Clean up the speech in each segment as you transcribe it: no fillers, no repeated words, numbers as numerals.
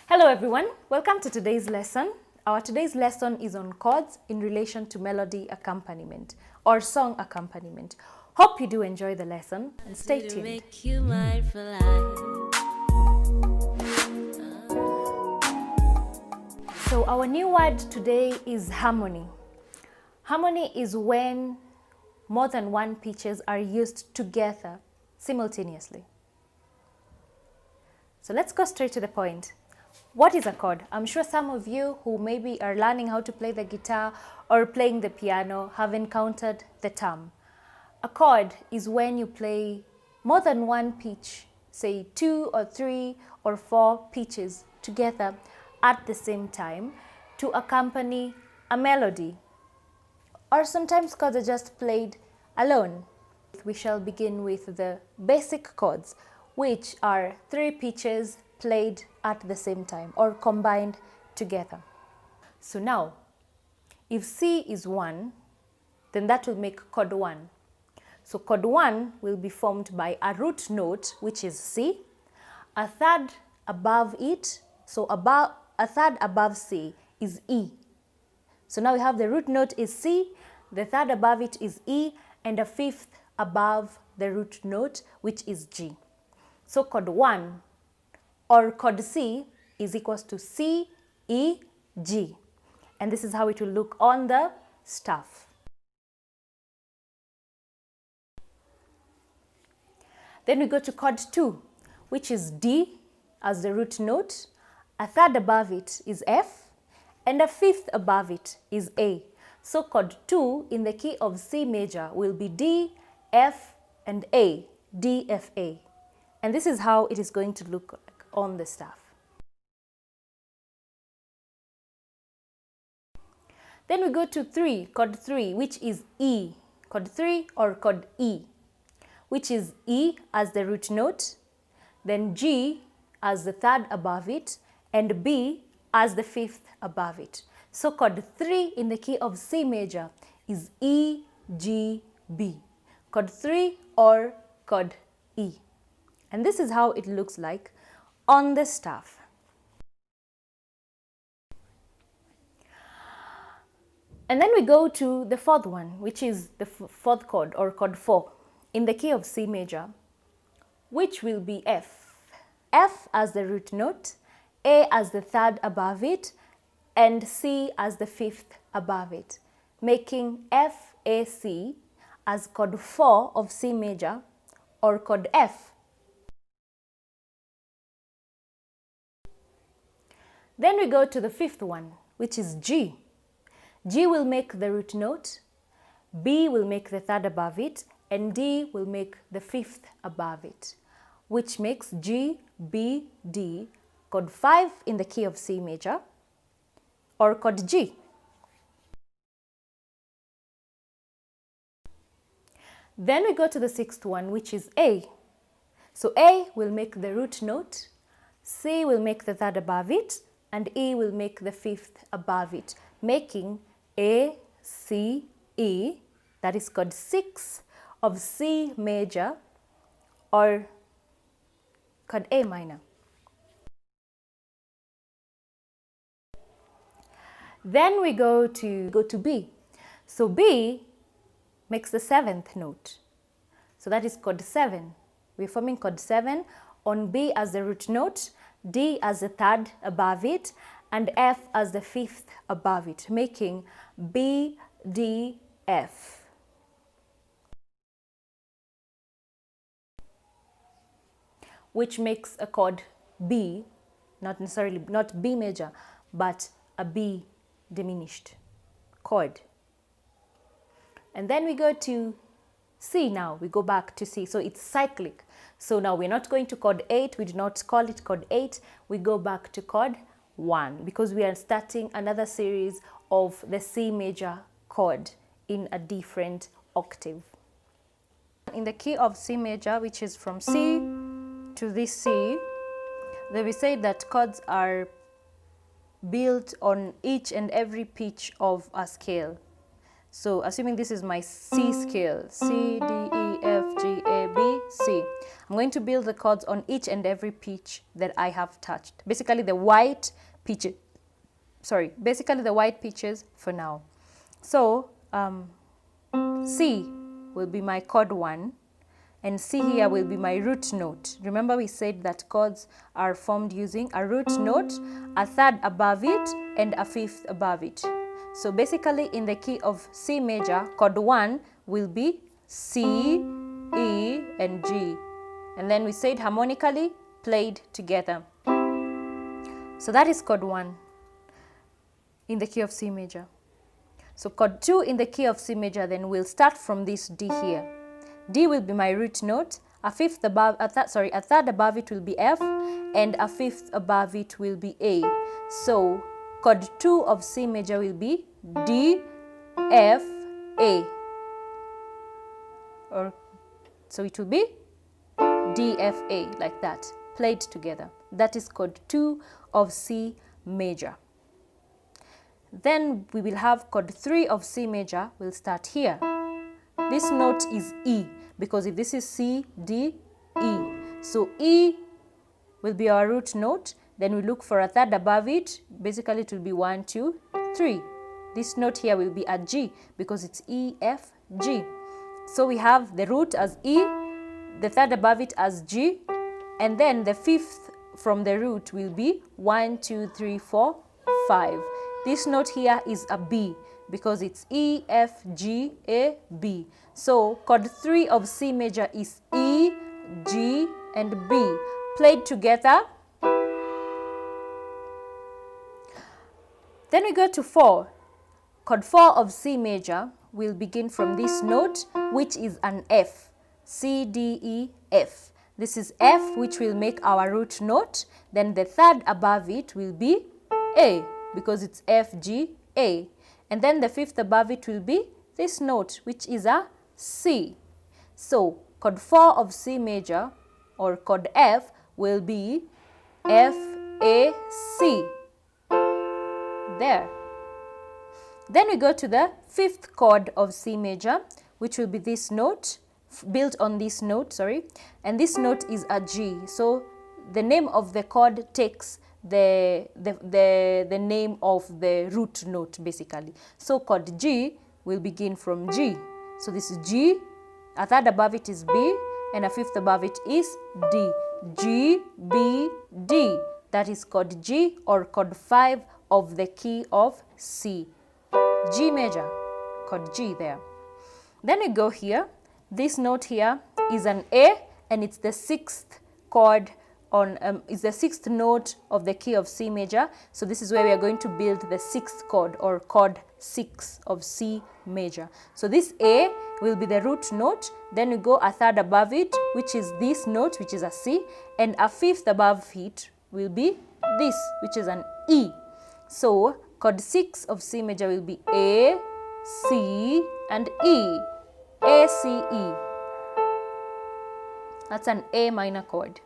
Hello everyone, welcome to today's lesson. Our today's lesson is on chords in relation to melody accompaniment or song accompaniment. Hope you do enjoy the lesson and stay tuned. Make you mine for life. So our new word today is harmony. Harmony is when more than one pitches are used together simultaneously. So let's go straight to the point. What is a chord? I'm sure some of you who maybe are learning how to play the guitar or playing the piano have encountered the term. A chord is when you play more than one pitch, say 2 or 3 or 4 pitches together at the same time to accompany a melody. Or sometimes chords are just played alone. We shall begin with the basic chords, which are 3 pitches played at the same time or combined together. So now, if C is 1, then that will make chord 1. So chord 1 will be formed by a root note, which is C, a third above it, so a third above C is E. So now we have the root note is C, the third above it is E, and a fifth above the root note, which is G. So chord 1 or chord C is equals to C, E, G. And this is how it will look on the staff. Then we go to chord 2, which is D as the root note, a third above it is F, and a fifth above it is A. So chord 2 in the key of C major will be D, F, and A, D, F, A. And this is how it is going to look like on the staff. Then we go to chord 3, which is E, chord 3 or chord E, which is E as the root note, then G as the third above it, and B as the fifth above it. So chord 3 in the key of C major is E, G, B, chord 3 or chord E. And this is how it looks like on the staff. And then we go to the fourth one, which is the fourth chord or chord 4 in the key of C major, which will be F. F as the root note, A as the third above it, and C as the fifth above it, making F, A, C as chord 4 of C major or chord F. Then we go to the fifth one, which is G. G will make the root note, B will make the third above it, and D will make the fifth above it, which makes G, B, D, chord 5 in the key of C major, or chord G. Then we go to the sixth one, which is A. So A will make the root note, C will make the third above it, and E will make the fifth above it, making A, C, E, that is chord 6 of C major or chord A minor. Then we go to B. So B makes the 7th note. So that is chord 7. We're forming chord 7 on B as the root note, D as the third above it, and F as the fifth above it, making B, D, F. Which makes a chord B, not B major, but a B diminished chord. And then we go to C now, we go back to C, so it's cyclic. So now we're not going to chord 8, we do not call it chord 8, we go back to chord 1 because we are starting another series of the C major chord in a different octave. In the key of C major, which is from C to this C, then we say that chords are built on each and every pitch of a scale. So assuming this is my C scale, C, D, E, F, G, A, B, C. I'm going to build the chords on each and every pitch that I have touched. Basically the white pitches, basically the white pitches for now. So C will be my chord 1, and C here will be my root note. Remember we said that chords are formed using a root note, a third above it, and a fifth above it. So basically in the key of C major, chord 1 will be C, E, and G. And then we said harmonically played together. So that is chord 1 in the key of C major. So chord 2 in the key of C major, then we'll start from this D here. D will be my root note, a third above it will be F, and a fifth above it will be A. So chord 2 of C major will be D, F, A. So it will be D, F, A, like that, played together. That is chord 2 of C major. Then we will have chord 3 of C major, we'll start here. This note is E, because if this is C, D, E. So E will be our root note, then we look for a third above it, basically it will be 1, 2, 3. This note here will be a G, because it's E, F, G. So we have the root as E, the third above it as G, and then the fifth from the root will be 1, 2, 3, 4, 5. This note here is a B, because it's E, F, G, A, B. So chord 3 of C major is E, G, and B, played together. Then we go to 4. Chord 4 of C major will begin from this note, which is an F. C, D, E, F. This is F, which will make our root note. Then the third above it will be A, because it's F, G, A. And then the fifth above it will be this note, which is a C. So chord 4 of C major, or chord F, will be F, A, C. There. Then we go to the fifth chord of C major, which will be this note, built on this note, and this note is a G. So the name of the chord takes the name of the root note, basically. So chord G will begin from G. So this is G, a third above it is B, and a fifth above it is D. G, B, D. That is chord G, or chord 5 of the key of C. G major, chord G there. Then we go here. This note here is an A, and it's the sixth chord is the sixth note of the key of C major. So this is where we are going to build the sixth chord, or chord 6 of C major. So this A will be the root note. Then we go a third above it, which is this note, which is a C, and a fifth above it will be this, which is an E. So chord 6 of C major will be A, C, and E. A, C, E. That's an A minor chord.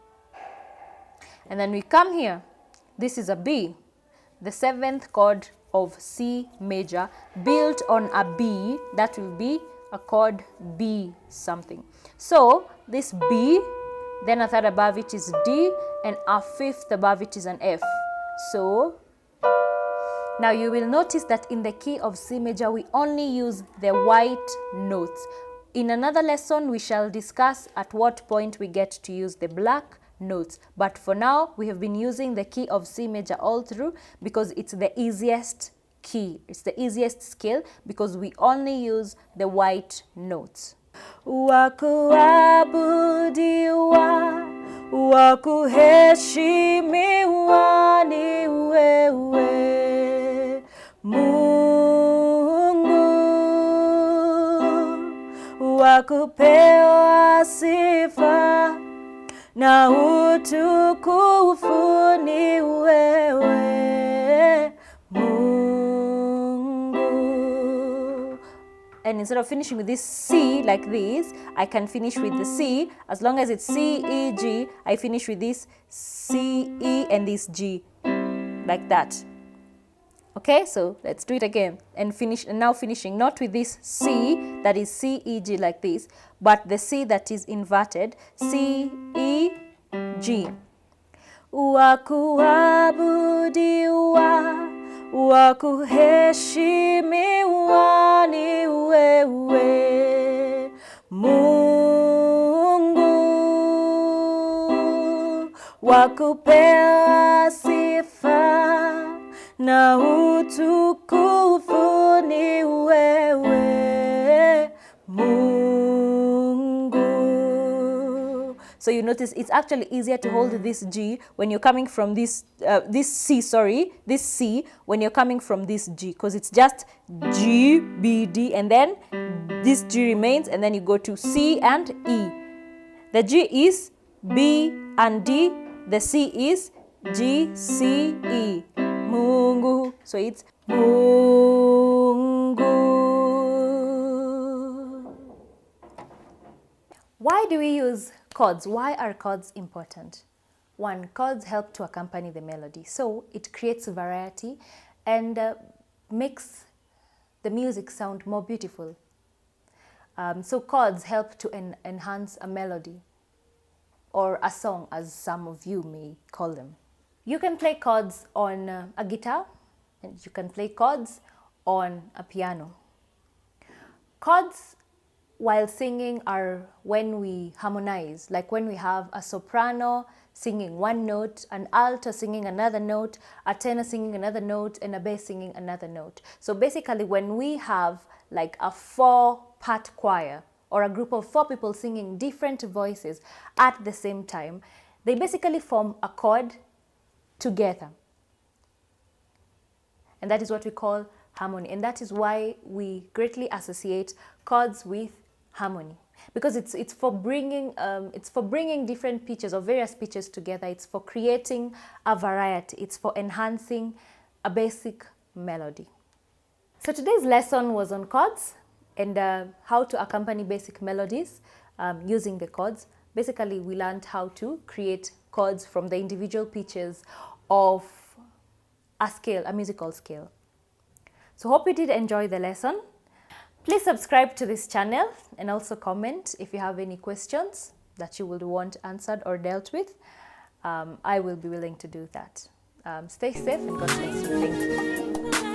And then we come here. This is a B, the seventh chord of C major, built on a B. That will be a chord B something. So this B, then a third above it is D, and a fifth above it is an F. So now you will notice that in the key of C major, we only use the white notes. In another lesson, we shall discuss at what point we get to use the black notes. But for now, we have been using the key of C major all through because it's the easiest key. It's the easiest scale because we only use the white notes. Wakuabudiwa, wakuheshimiwa ni wewe, Mungu, wakupewa sifa na utukufu ni wewe, Mungu. And instead of finishing with this C like this, I can finish with the C. As long as it's C, E, G, I finish with this C, E, and this G, like that. Okay, so let's do it again and finish. And now finishing not with this C that is C, E, G like this, but the C that is inverted, C, E, G. Wakuabudiwa, wakuheshimiwa ni wewe Mungu, wakupewa sifa na utukufu ni wewe Mungu. So you notice it's actually easier to hold this G when you're coming from this C when you're coming from this G, because it's just G, B, D, and then this G remains, and then you go to C and E. The G is B and D, the C is G, C, E. Mungu. So it's Mungu. Why do we use chords? Why are chords important? One, chords help to accompany the melody. So it creates variety and makes the music sound more beautiful. So chords help to enhance a melody or a song, as some of you may call them. You can play chords on a guitar, and you can play chords on a piano. Chords while singing are when we harmonize, like when we have a soprano singing one note, an alto singing another note, a tenor singing another note, and a bass singing another note. So basically when we have like a 4-part choir or a group of 4 people singing different voices at the same time, they basically form a chord together. And that is what we call harmony. And that is why we greatly associate chords with harmony, because it's for bringing different pitches or various pitches together. It's for creating a variety. It's for enhancing a basic melody. So today's lesson was on chords and how to accompany basic melodies using the chords. Basically, we learned how to create chords from the individual pitches of a scale, a musical scale. So hope you did enjoy the lesson. Please subscribe to this channel and also comment if you have any questions that you would want answered or dealt with. I will be willing to do that. Stay safe and God bless you. Thank you.